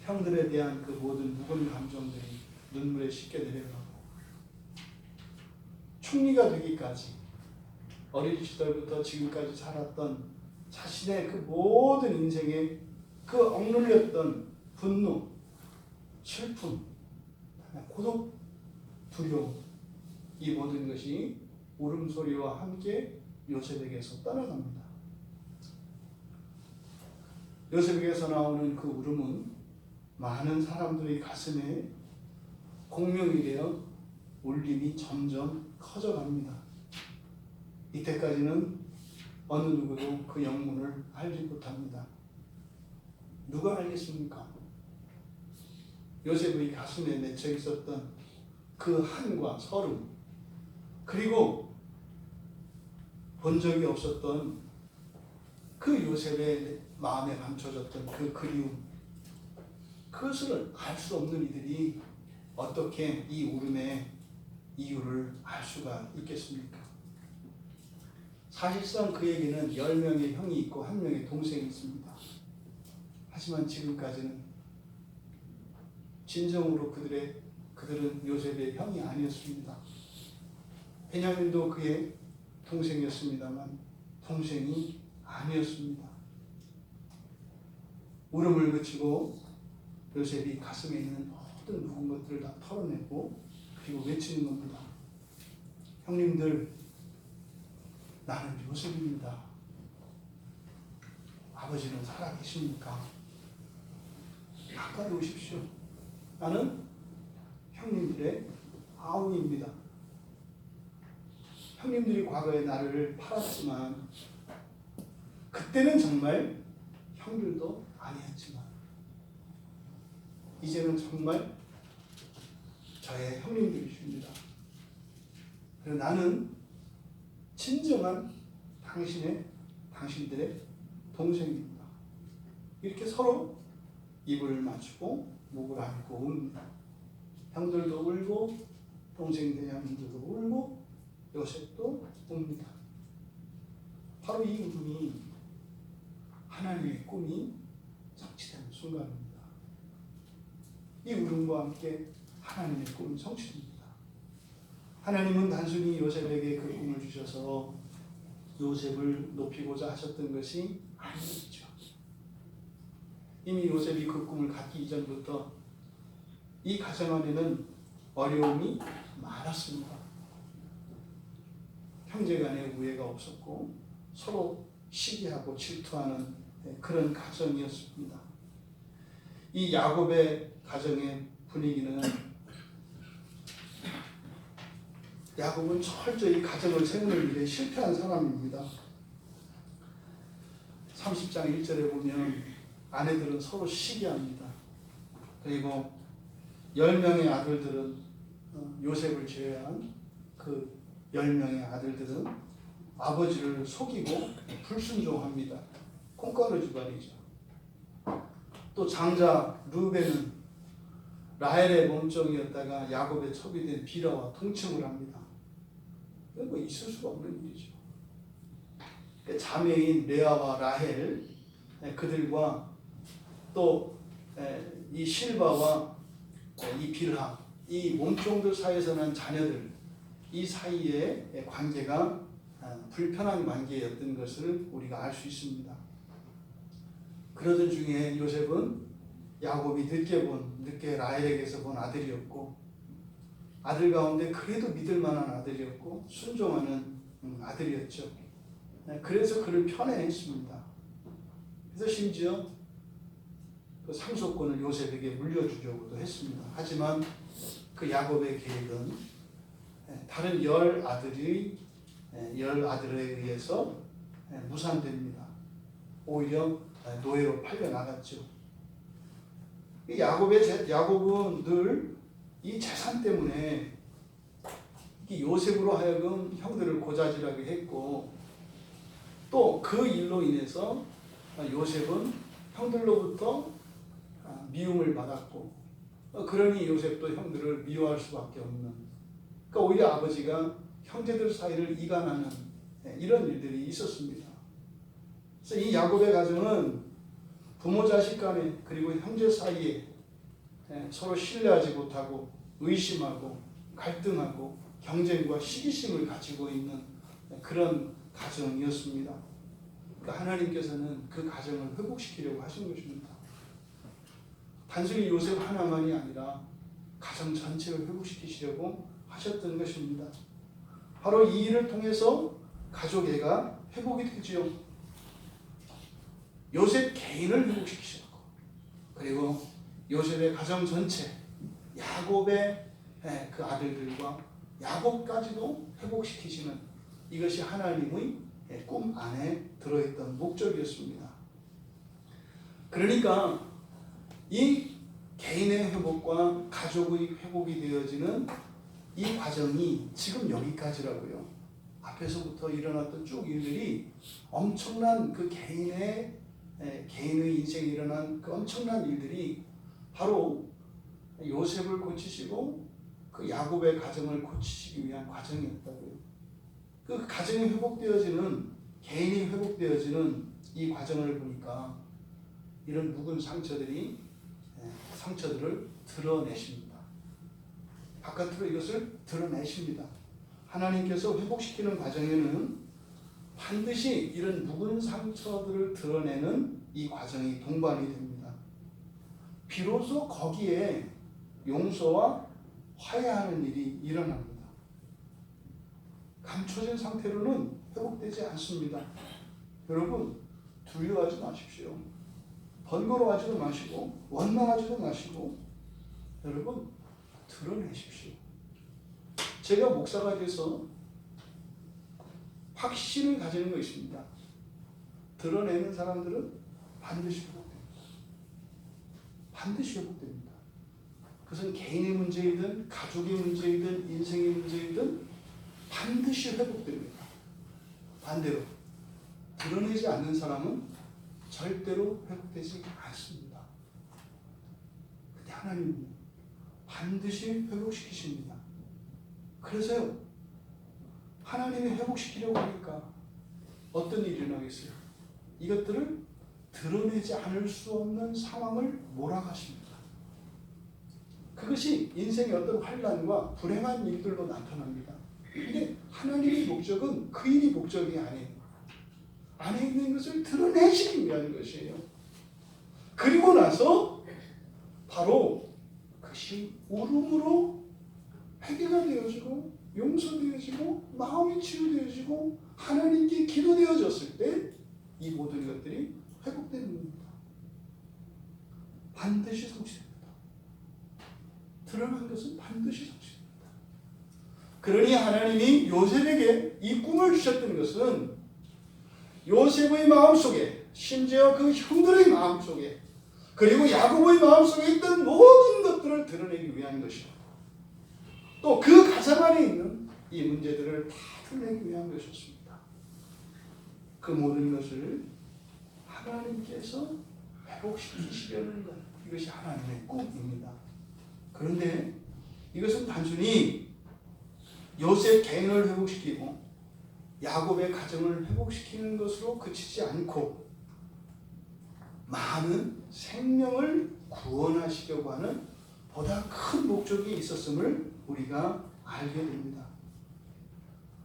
형들에 대한 그 모든 묵은 감정들이 눈물에 씻겨 내려가고 충리가 되기까지 어린 시절부터 지금까지 살았던 자신의 그 모든 인생에 그 억눌렸던 분노, 슬픔, 고독, 두려움, 이 모든 것이 울음소리와 함께 요셉에게서 떠나갑니다. 요셉에게서 나오는 그 울음은 많은 사람들의 가슴에 공명이 되어 울림이 점점 커져갑니다. 이때까지는 어느 누구도 그 영문을 알지 못합니다. 누가 알겠습니까? 요셉의 가슴에 맺혀 있었던 그 한과 서름, 그리고 본 적이 없었던 그 요셉의 마음에 감춰졌던 그 그리움, 그것을 알 수 없는 이들이 어떻게 이 울음의 이유를 알 수가 있겠습니까? 사실상 그에게는 10명의 형이 있고 1명의 동생이 있습니다. 하지만 지금까지는 진정으로 그들은 요셉의 형이 아니었습니다. 베냐민도 그의 동생이었습니다만 동생이 아니었습니다. 울음을 그치고 요셉이 가슴에 있는 모든 묵은 것들을 다 털어내고 그리고 외치는 겁니다. 형님들, 나는 요셉입니다. 아버지는 살아계십니까? 가까이 오십시오. 나는 형님들의 아우입니다. 형님들이 과거에 나를 팔았지만 그때는 정말 형들도 아니었지만 이제는 정말 저의 형님들이십니다. 그리고 나는 진정한 당신들의 동생입니다. 이렇게 서로 입을 맞추고 목을 안고 웁니다. 형들도 울고 동생 베냐민도 울고 요셉도 웁니다. 바로 이 울음이 하나님의 꿈이 성취되는 순간입니다. 이 울음과 함께 하나님의 꿈이 성취됩니다. 하나님은 단순히 요셉에게 그 꿈을 주셔서 요셉을 높이고자 하셨던 것이 아니었죠. 이미 요셉이 그 꿈을 갖기 이전부터 이 가정 안에는 어려움이 많았습니다. 형제간에 우애가 없었고 서로 시기하고 질투하는 그런 가정이었습니다. 이 야곱의 가정의 분위기는 야곱은 철저히 가정을 세우는 일에 실패한 사람입니다. 30장 1절에 보면 아내들은 서로 시기합니다. 그리고 10명의 아들들은 요셉을 제외한 그 10명의 아들들은 아버지를 속이고 불순종합니다. 콩가루 집안이죠. 또 장자 르벤은 라헬의 몸종이었다가 야곱의 첩이 된 비라와 통칭을 합니다. 이건 뭐 있을 수가 없는 일이죠. 자매인 레아와 라헬, 그들과 또 이 실바와 이 빌하, 이 몸종들 사이에서 난 자녀들, 이 사이의 관계가 불편한 관계였던 것을 우리가 알 수 있습니다. 그러던 중에 요셉은 야곱이 늦게 라헬에게서 본 아들이었고, 아들 가운데 그래도 믿을 만한 아들이었고 순종하는 아들이었죠. 그래서 그를 편애했습니다. 그래서 심지어 그 상속권을 요셉에게 물려주려고도 했습니다. 하지만 그 야곱의 계획은 다른 열 아들에 의해서 무산됩니다. 오히려 노예로 팔려나갔죠. 야곱은 늘 이 재산 때문에 요셉으로 하여금 형들을 고자질하게 했고, 또 그 일로 인해서 요셉은 형들로부터 미움을 받았고, 그러니 요셉도 형들을 미워할 수밖에 없는, 그러니까 오히려 아버지가 형제들 사이를 이간하는 이런 일들이 있었습니다. 그래서 이 야곱의 가정은 부모 자식 간에 그리고 형제 사이에 서로 신뢰하지 못하고 의심하고 갈등하고 경쟁과 시기심을 가지고 있는 그런 가정이었습니다. 그러니까 하나님께서는 그 가정을 회복시키려고 하신 것입니다. 단순히 요셉 하나만이 아니라 가정 전체를 회복시키시려고 하셨던 것입니다. 바로 이 일을 통해서 가족애가 회복이 되지요. 요셉 개인을 회복시키셨고, 그리고 요셉의 가정 전체, 야곱의 그 아들들과 야곱까지도 회복시키시는, 이것이 하나님의 꿈 안에 들어있던 목적이었습니다. 그러니까 이 개인의 회복과 가족의 회복이 되어지는 이 과정이 지금 여기까지라고요. 앞에서부터 일어났던 쭉 일들이 엄청난 그 개인의 인생에 일어난 그 엄청난 일들이 바로 요셉을 고치시고 그 야곱의 가정을 고치시기 위한 과정이었다고요. 그 가정이 회복되어지는, 개인이 회복되어지는 이 과정을 보니까 이런 묵은 상처들을 드러내십니다. 바깥으로 이것을 드러내십니다. 하나님께서 회복시키는 과정에는 반드시 이런 묵은 상처들을 드러내는 이 과정이 동반이 됩니다. 비로소 거기에 용서와 화해하는 일이 일어납니다. 감춰진 상태로는 회복되지 않습니다. 여러분, 두려워하지 마십시오. 번거로워하지도 마시고 원망하지도 마시고, 여러분 드러내십시오. 제가 목사가 돼서 확신을 가지는 것입니다. 드러내는 사람들은 반드시 회복됩니다. 반드시 회복됩니다. 그것은 개인의 문제이든 가족의 문제이든 인생의 문제이든 반드시 회복됩니다. 반대로 드러내지 않는 사람은 절대로 회복되지 않습니다. 근데 하나님은 반드시 회복시키십니다. 그래서요, 하나님이 회복시키려고 하니까 어떤 일이 일어나겠어요? 이것들을 드러내지 않을 수 없는 상황을 몰아가십니다. 그것이 인생의 어떤 환난과 불행한 일들로 나타납니다. 근데 하나님의 목적은 그 일이 목적이 아니에요. 안에 있는 것을 드러내시기 위한 것이에요. 그리고 나서 바로 그것이 울음으로 회개가 되어지고 용서되어지고 마음이 치유되어지고 하나님께 기도되어졌을 때 이 모든 것들이 회복되는 겁니다. 반드시 성취됩니다. 드러난 것은 반드시 성취됩니다. 그러니 하나님이 요셉에게 이 꿈을 주셨던 것은 요셉의 마음속에, 심지어 그 형들의 마음속에, 그리고 야곱의 마음속에 있던 모든 것들을 드러내기 위한 것이고, 또 그 가정 안에 있는 이 문제들을 다 드러내기 위한 것이었습니다. 그 모든 것을 하나님께서 회복시키시려는 것, 이것이 하나님의 꿈입니다. 그런데 이것은 단순히 요셉 개인을 회복시키고 야곱의 가정을 회복시키는 것으로 그치지 않고 많은 생명을 구원하시려고 하는 보다 큰 목적이 있었음을 우리가 알게 됩니다.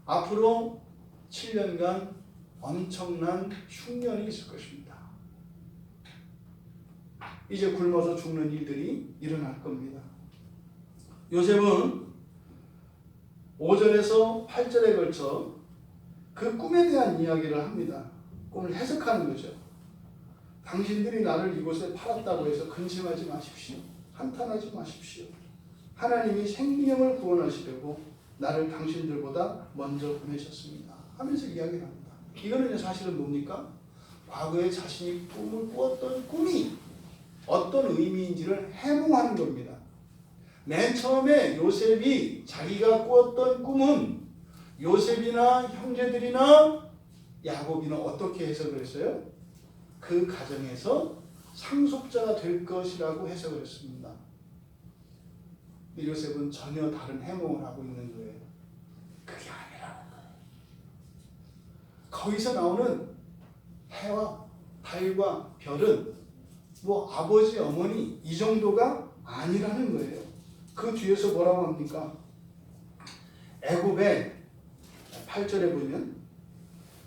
앞으로 7년간 엄청난 흉년이 있을 것입니다. 이제 굶어서 죽는 일들이 일어날 겁니다. 요셉은 5절에서 8절에 걸쳐 그 꿈에 대한 이야기를 합니다. 꿈을 해석하는 거죠. 당신들이 나를 이곳에 팔았다고 해서 근심하지 마십시오. 한탄하지 마십시오. 하나님이 생명을 구원하시려고 나를 당신들보다 먼저 보내셨습니다. 하면서 이야기를 합니다. 이거는 사실은 뭡니까? 과거에 자신이 꿈을 꾸었던 꿈이 어떤 의미인지를 해몽하는 겁니다. 맨 처음에 요셉이 자기가 꾸었던 꿈은 요셉이나 형제들이나 야곱이나 어떻게 해석을 했어요? 그 가정에서 상속자가 될 것이라고 해석을 했습니다. 요셉은 전혀 다른 해몽을 하고 있는 거예요. 그게 아니라는 거예요. 거기서 나오는 해와 달과 별은 뭐 아버지 어머니 이 정도가 아니라는 거예요. 그 뒤에서 뭐라고 합니까? 애굽의 8절에 보면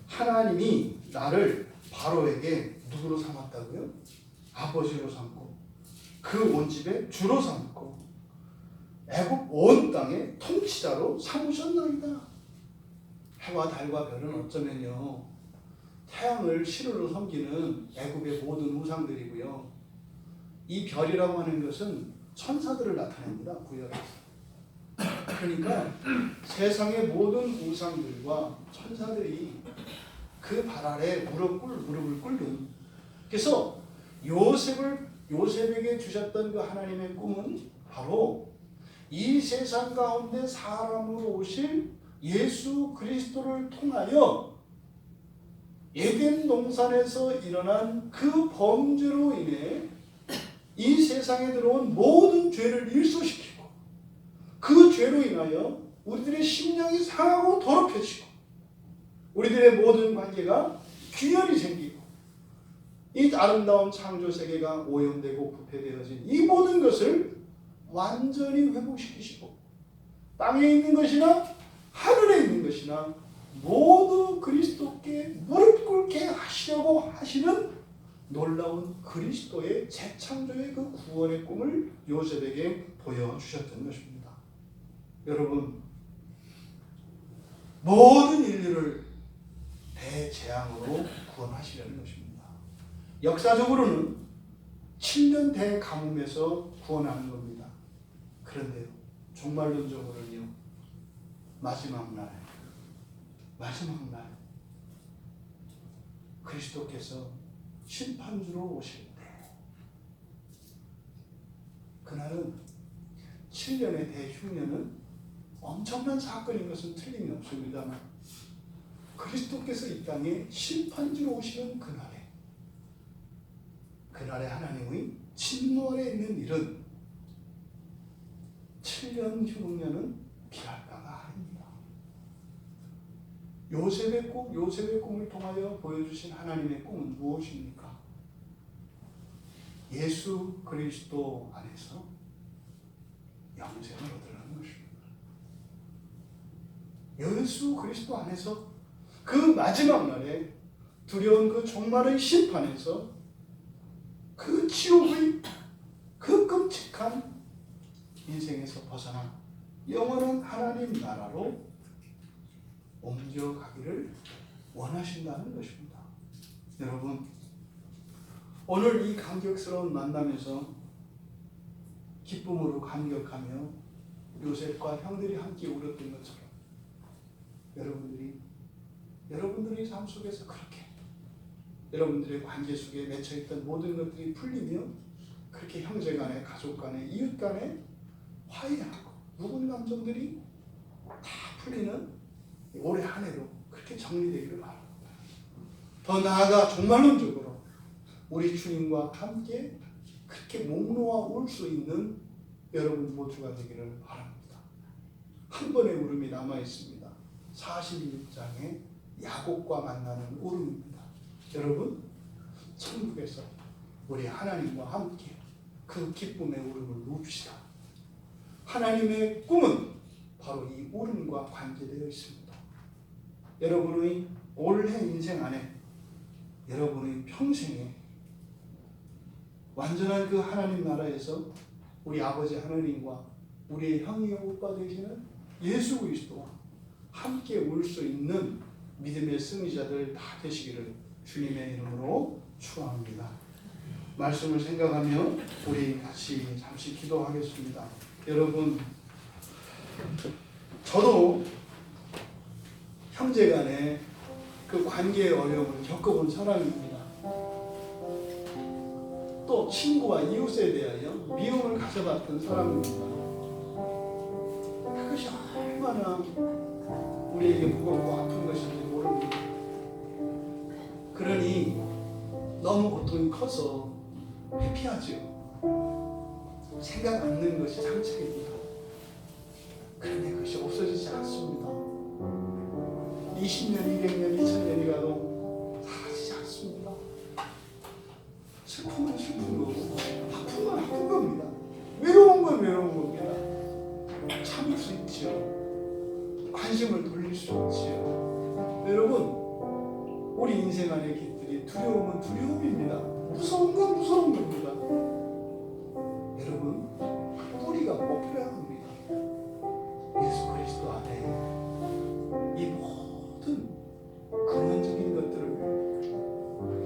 하나님이 나를 바로에게 누구로 삼았다고요? 아버지로 삼고 그 온 집의 주로 삼고 애굽 온 땅의 통치자로 삼으셨나이다. 해와 달과 별은 어쩌면요 태양을 실로로 섬기는 애굽의 모든 우상들이고요. 이 별이라고 하는 것은 천사들을 나타냅니다. 구약에서. 그러니까 세상의 모든 우상들과 천사들이 그 발 아래 무릎을 꿇는. 그래서 요셉에게 주셨던 그 하나님의 꿈은 바로 이 세상 가운데 사람으로 오실 예수 그리스도를 통하여 에덴 동산에서 일어난 그 범죄로 인해 이 세상에 들어온 모든 죄를 일소시키고 그 죄로 인하여 우리들의 심령이 상하고 더럽혀지고 우리들의 모든 관계가 균열이 생기고 이 아름다운 창조 세계가 오염되고 부패되어진 이 모든 것을 완전히 회복시키시고 땅에 있는 것이나 하늘에 있는 것이나 모두 그리스도께 무릎 꿇게 하시려고 하시는 놀라운 그리스도의 재창조의 그 구원의 꿈을 요셉에게 보여주셨던 것입니다. 여러분, 모든 인류를 대재앙으로 구원하시려는 것입니다. 역사적으로는 7년 대가뭄에서 구원하는 겁니다. 그런데요, 종말론적으로는요, 마지막 날 그리스도께서 심판주로 오실 때 그날은 7년의 대흉년은 엄청난 사건인 것은 틀림이 없습니다만 그리스도께서 이 땅에 심판주로 오시는 그날에 하나님의 진노에 있는 일은 7년 흉년은 피할 바가 아닙니다. 요셉의 꿈을 통하여 보여주신 하나님의 꿈은 무엇입니까? 예수 그리스도 안에서 영생을 얻으라는 것입니다. 예수 그리스도 안에서 그 마지막 날에 두려운 그 종말의 심판에서 그 지옥의 그 끔찍한 인생에서 벗어나 영원한 하나님 나라로 옮겨가기를 원하신다는 것입니다. 여러분, 오늘 이 감격스러운 만남에서 기쁨으로 감격하며 요셉과 형들이 함께 울었던 것처럼 여러분들의 삶 속에서 그렇게 여러분들의 관계 속에 맺혀있던 모든 것들이 풀리며 그렇게 형제간에 가족간에 이웃간에 화해하고 묵은 감정들이 다 풀리는 올해 한 해로 그렇게 정리되기를 바랍니다. 더 나아가 종말론적으로 우리 주님과 함께 그렇게 목 놓아 올 수 있는 여러분 모두가 되기를 바랍니다. 한 번의 울음이 남아 있습니다. 46장의 야곱과 만나는 울음입니다. 여러분, 천국에서 우리 하나님과 함께 그 기쁨의 울음을 웁시다. 하나님의 꿈은 바로 이 울음과 관계되어 있습니다. 여러분의 올해 인생 안에, 여러분의 평생에 완전한 그 하나님 나라에서 우리 아버지 하나님과 우리의 형이요 오빠 되시는 예수 그리스도와 함께 울 수 있는 믿음의 승리자들 다 되시기를 주님의 이름으로 축원합니다. 말씀을 생각하며 우리 같이 잠시 기도하겠습니다. 여러분, 저도 형제간의 그 관계의 어려움을 겪어본 사람입니다. 또 친구와 이웃에 대하여 미움을 가져봤던 사람입니다. 그것이 얼마나 우리에게 무겁고 아픈 것인지 모릅니다. 그러니 너무 고통이 커서 회피하지요. 생각 않는 것이 장착입니다. 그런데 그것이 없어지지 않습니다. 20년, 200년, 2000년이 가도 사라지지 않습니다. 슬픔은 슬픈 거고 아픔은 아픈 겁니다. 외로운 건 외로운 겁니다. 참을 수 있지요. 관심을 돌릴 수 있지요. 여러분, 우리 인생 안의 길들이 두려움은 두려움입니다. 무서운 건 무서운 겁니다. 여러분, 뿌리가 꼭 필요한 겁니다. 예수 그리스도 안에 이 모든 근원적인 것들을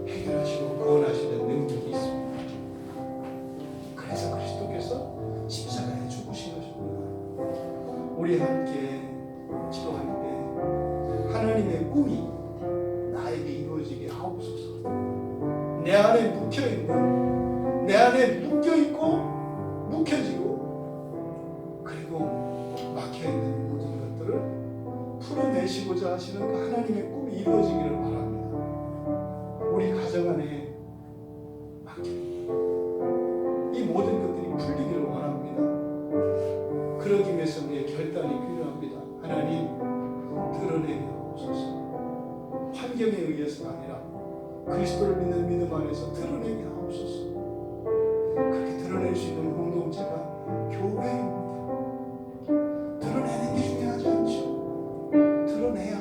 해결하시고 구원하시는 능력이 있습니다. 그래서 그리스도께서 십자가에 죽으신 것입니다. 우리 함께 기도할 때 하나님의 꿈이 나에게 이루어지게 하옵소서. 내 안에 묵혀있는, 내 안에 묶여있고 묵혀지고 그리고 막혀있는 모든 것들을 풀어내시고자 하시는 그 하나님의 꿈이 이루어지기를 바랍니다. 우리 가정 안에 막혀있는 이 모든 것들이 풀리기를 원합니다. 그러기 위해서 우리의 결단이 필요합니다. 하나님, 드러내게 하옵소서. 환경에 의해서가 아니라 그리스도를 믿는 믿음 안에서 드러내게 하옵소서. 그렇게 드러낼 수 있는 공동체가 교회입니다. 드러내는 게 중요하지 않죠. 드러내야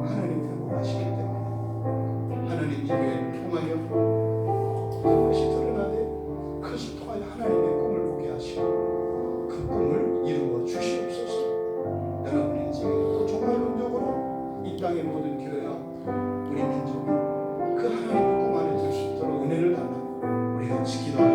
하나님 회복하시기 때문에 하나님 이 교회를 통하여 그것이 드러나되 그것을 통하여 하나님의 꿈을 보게 하시고 그 꿈을 이루어 주시옵소서. 여러분의 인생에 또 종말론적으로 이 땅의 모든 교회와 우리 민족이 그 하나님의 꿈 안에 들 수 있도록 은혜를 달라고 우리 같이 기도하겠습니다.